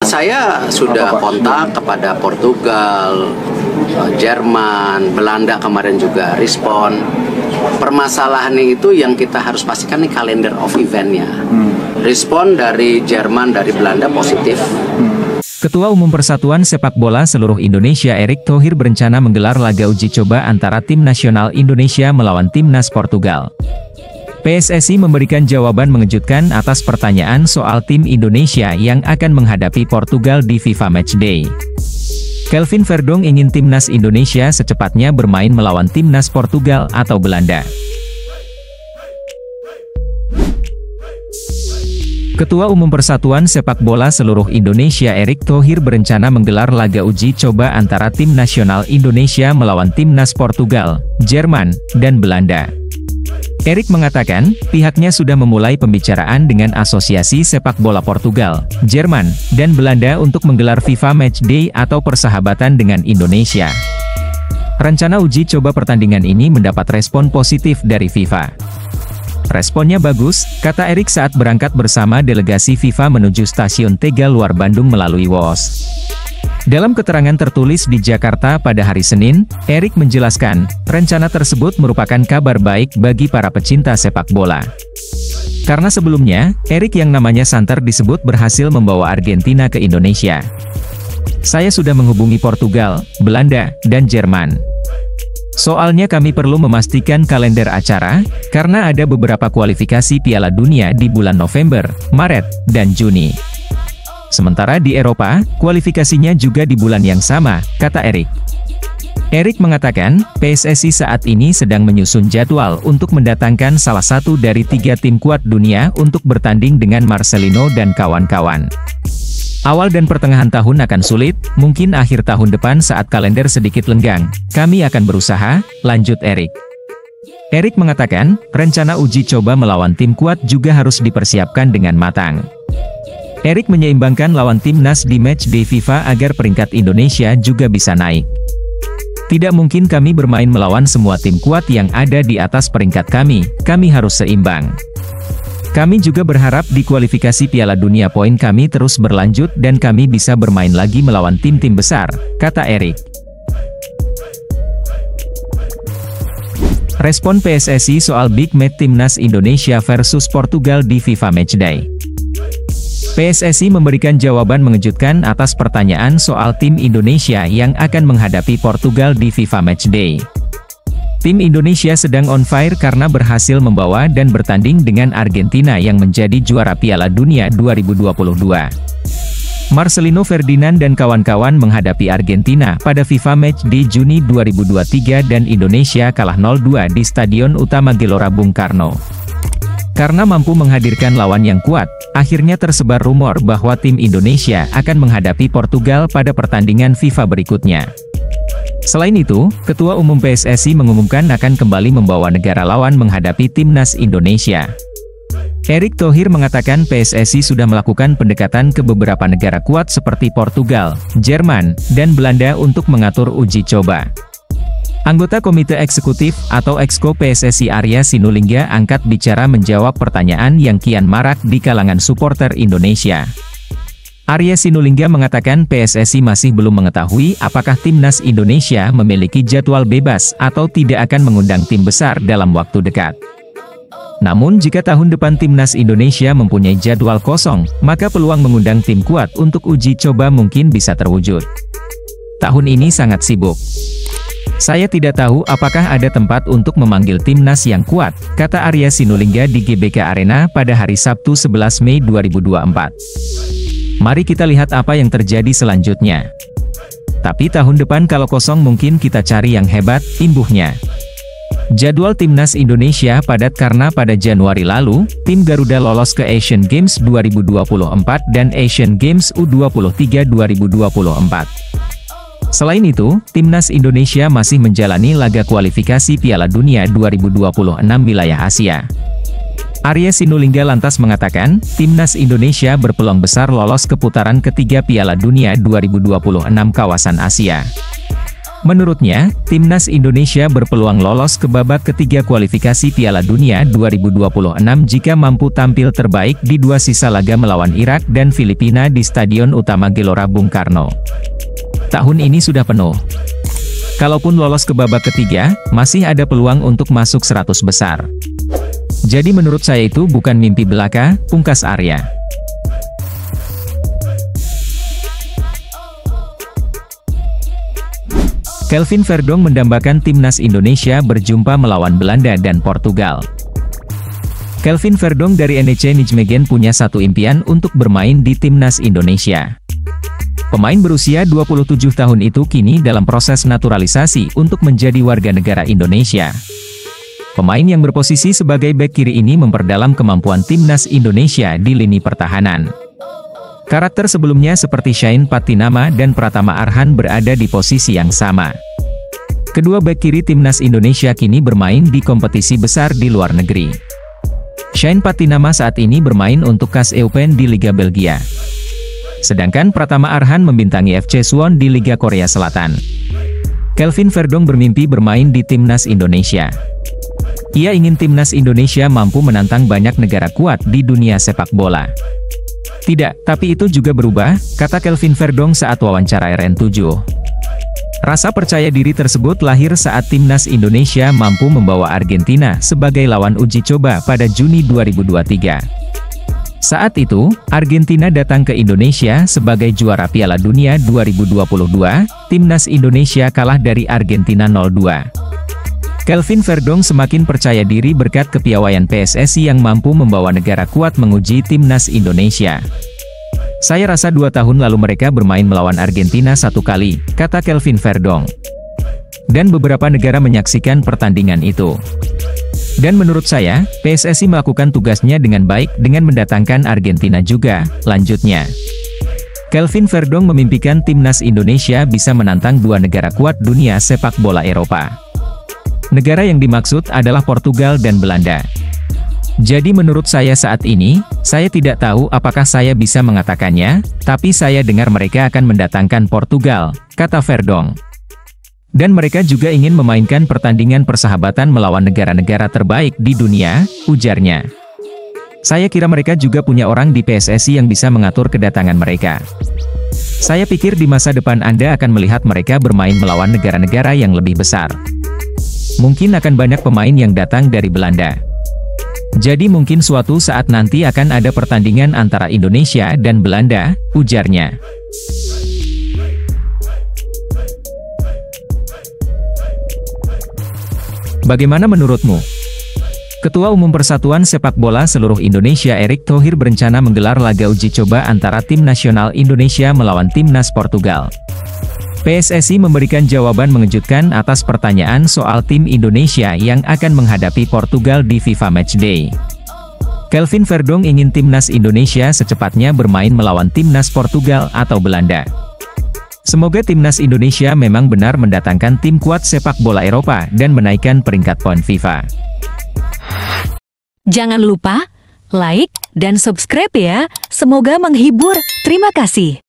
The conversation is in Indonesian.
Saya sudah kontak kepada Portugal, Jerman, Belanda kemarin juga respon. Permasalahan itu yang kita harus pastikan nih kalender of eventnya. Respon dari Jerman, dari Belanda positif. Ketua Umum Persatuan Sepak Bola Seluruh Indonesia Erick Thohir berencana menggelar laga uji coba antara tim nasional Indonesia melawan timnas Portugal. PSSI memberikan jawaban mengejutkan atas pertanyaan soal tim Indonesia yang akan menghadapi Portugal di FIFA Matchday. Kelvin Verdong ingin timnas Indonesia secepatnya bermain melawan timnas Portugal atau Belanda. Ketua Umum Persatuan Sepak Bola Seluruh Indonesia Erick Thohir berencana menggelar laga uji coba antara tim nasional Indonesia melawan timnas Portugal, Jerman, dan Belanda. Erick mengatakan, pihaknya sudah memulai pembicaraan dengan Asosiasi Sepak Bola Portugal, Jerman, dan Belanda untuk menggelar FIFA Matchday atau persahabatan dengan Indonesia. Rencana uji coba pertandingan ini mendapat respon positif dari FIFA. Responnya bagus, kata Erick saat berangkat bersama delegasi FIFA menuju stasiun Tegal Luar Bandung melalui WOS. Dalam keterangan tertulis di Jakarta pada hari Senin, Erick menjelaskan, rencana tersebut merupakan kabar baik bagi para pecinta sepak bola. Karena sebelumnya, Erick yang namanya santer disebut berhasil membawa Argentina ke Indonesia. Saya sudah menghubungi Portugal, Belanda, dan Jerman. Soalnya kami perlu memastikan kalender acara, karena ada beberapa kualifikasi Piala Dunia di bulan November, Maret, dan Juni. Sementara di Eropa, kualifikasinya juga di bulan yang sama, kata Erick. Erick mengatakan, PSSI saat ini sedang menyusun jadwal untuk mendatangkan salah satu dari 3 tim kuat dunia untuk bertanding dengan Marcelino dan kawan-kawan. Awal dan pertengahan tahun akan sulit, mungkin akhir tahun depan saat kalender sedikit lenggang. Kami akan berusaha, lanjut Erick. Erick mengatakan, rencana uji coba melawan tim kuat juga harus dipersiapkan dengan matang. Erick menyeimbangkan lawan timnas di Matchday FIFA agar peringkat Indonesia juga bisa naik. Tidak mungkin kami bermain melawan semua tim kuat yang ada di atas peringkat kami harus seimbang. Kami juga berharap di kualifikasi Piala Dunia poin kami terus berlanjut dan kami bisa bermain lagi melawan tim-tim besar, kata Erick. Respon PSSI soal Big Match Timnas Indonesia versus Portugal di FIFA Matchday. PSSI memberikan jawaban mengejutkan atas pertanyaan soal tim Indonesia yang akan menghadapi Portugal di FIFA Matchday. Tim Indonesia sedang on fire karena berhasil membawa dan bertanding dengan Argentina yang menjadi juara Piala Dunia 2022. Marcelino Ferdinand dan kawan-kawan menghadapi Argentina pada FIFA Matchday Juni 2023 dan Indonesia kalah 0-2 di Stadion Utama Gelora Bung Karno. Karena mampu menghadirkan lawan yang kuat, akhirnya tersebar rumor bahwa tim Indonesia akan menghadapi Portugal pada pertandingan FIFA berikutnya. Selain itu, Ketua Umum PSSI mengumumkan akan kembali membawa negara lawan menghadapi timnas Indonesia. Erick Thohir mengatakan PSSI sudah melakukan pendekatan ke beberapa negara kuat seperti Portugal, Jerman, dan Belanda untuk mengatur uji coba. Anggota Komite Eksekutif atau Exco PSSI Arya Sinulinga angkat bicara menjawab pertanyaan yang kian marak di kalangan supporter Indonesia. Arya Sinulinga mengatakan PSSI masih belum mengetahui apakah timnas Indonesia memiliki jadwal bebas atau tidak akan mengundang tim besar dalam waktu dekat. Namun jika tahun depan timnas Indonesia mempunyai jadwal kosong, maka peluang mengundang tim kuat untuk uji coba mungkin bisa terwujud. Tahun ini sangat sibuk. Saya tidak tahu apakah ada tempat untuk memanggil timnas yang kuat, kata Arya Sinulinga di GBK Arena pada hari Sabtu 11 Mei 2024. Mari kita lihat apa yang terjadi selanjutnya. Tapi tahun depan kalau kosong mungkin kita cari yang hebat, imbuhnya. Jadwal timnas Indonesia padat karena pada Januari lalu, tim Garuda lolos ke Asian Games 2024 dan Asian Games U23 2024. Selain itu, timnas Indonesia masih menjalani laga kualifikasi Piala Dunia 2026 wilayah Asia. Arya Sinulinga lantas mengatakan, timnas Indonesia berpeluang besar lolos ke putaran ketiga Piala Dunia 2026 kawasan Asia. Menurutnya, Timnas Indonesia berpeluang lolos ke babak ketiga kualifikasi Piala Dunia 2026 jika mampu tampil terbaik di dua sisa laga melawan Irak dan Filipina di Stadion Utama Gelora Bung Karno. Tahun ini sudah penuh. Kalaupun lolos ke babak ketiga, masih ada peluang untuk masuk 100 besar. Jadi menurut saya itu bukan mimpi belaka, pungkas Arya. Kelvin Verdonk mendambakan Timnas Indonesia berjumpa melawan Belanda dan Portugal. Kelvin Verdonk dari NEC Nijmegen punya satu impian untuk bermain di Timnas Indonesia. Pemain berusia 27 tahun itu kini dalam proses naturalisasi untuk menjadi warga negara Indonesia. Pemain yang berposisi sebagai bek kiri ini memperdalam kemampuan Timnas Indonesia di lini pertahanan. Karakter sebelumnya seperti Shain Patinama dan Pratama Arhan berada di posisi yang sama. Kedua bek kiri Timnas Indonesia kini bermain di kompetisi besar di luar negeri. Shain Patinama saat ini bermain untuk KAS Eupen di Liga Belgia. Sedangkan Pratama Arhan membintangi FC Suwon di Liga Korea Selatan. Kelvin Verdonk bermimpi bermain di Timnas Indonesia. Ia ingin Timnas Indonesia mampu menantang banyak negara kuat di dunia sepak bola. Tidak, tapi itu juga berubah, kata Kelvin Verdonk saat wawancara RN7. Rasa percaya diri tersebut lahir saat Timnas Indonesia mampu membawa Argentina sebagai lawan uji coba pada Juni 2023. Saat itu, Argentina datang ke Indonesia sebagai juara Piala Dunia 2022, Timnas Indonesia kalah dari Argentina 0-2. Kelvin Verdonk semakin percaya diri berkat kepiawaian PSSI yang mampu membawa negara kuat menguji Timnas Indonesia. Saya rasa 2 tahun lalu mereka bermain melawan Argentina 1 kali, kata Kelvin Verdonk. Dan beberapa negara menyaksikan pertandingan itu. Dan menurut saya, PSSI melakukan tugasnya dengan baik dengan mendatangkan Argentina juga, lanjutnya. Kelvin Verdonk memimpikan Timnas Indonesia bisa menantang 2 negara kuat dunia sepak bola Eropa. Negara yang dimaksud adalah Portugal dan Belanda. Jadi menurut saya saat ini, saya tidak tahu apakah saya bisa mengatakannya, tapi saya dengar mereka akan mendatangkan Portugal, kata Verdonk. Dan mereka juga ingin memainkan pertandingan persahabatan melawan negara-negara terbaik di dunia, ujarnya. Saya kira mereka juga punya orang di PSSI yang bisa mengatur kedatangan mereka. Saya pikir di masa depan Anda akan melihat mereka bermain melawan negara-negara yang lebih besar. Mungkin akan banyak pemain yang datang dari Belanda. Jadi mungkin suatu saat nanti akan ada pertandingan antara Indonesia dan Belanda, ujarnya. Bagaimana menurutmu? Ketua Umum Persatuan Sepak Bola Seluruh Indonesia Erick Thohir berencana menggelar laga uji coba antara tim nasional Indonesia melawan timnas Portugal. PSSI memberikan jawaban mengejutkan atas pertanyaan soal tim Indonesia yang akan menghadapi Portugal di FIFA Matchday. Kelvin Verdonk ingin timnas Indonesia secepatnya bermain melawan timnas Portugal atau Belanda. Semoga timnas Indonesia memang benar mendatangkan tim kuat sepak bola Eropa dan menaikkan peringkat poin FIFA. Jangan lupa like dan subscribe ya. Semoga menghibur. Terima kasih.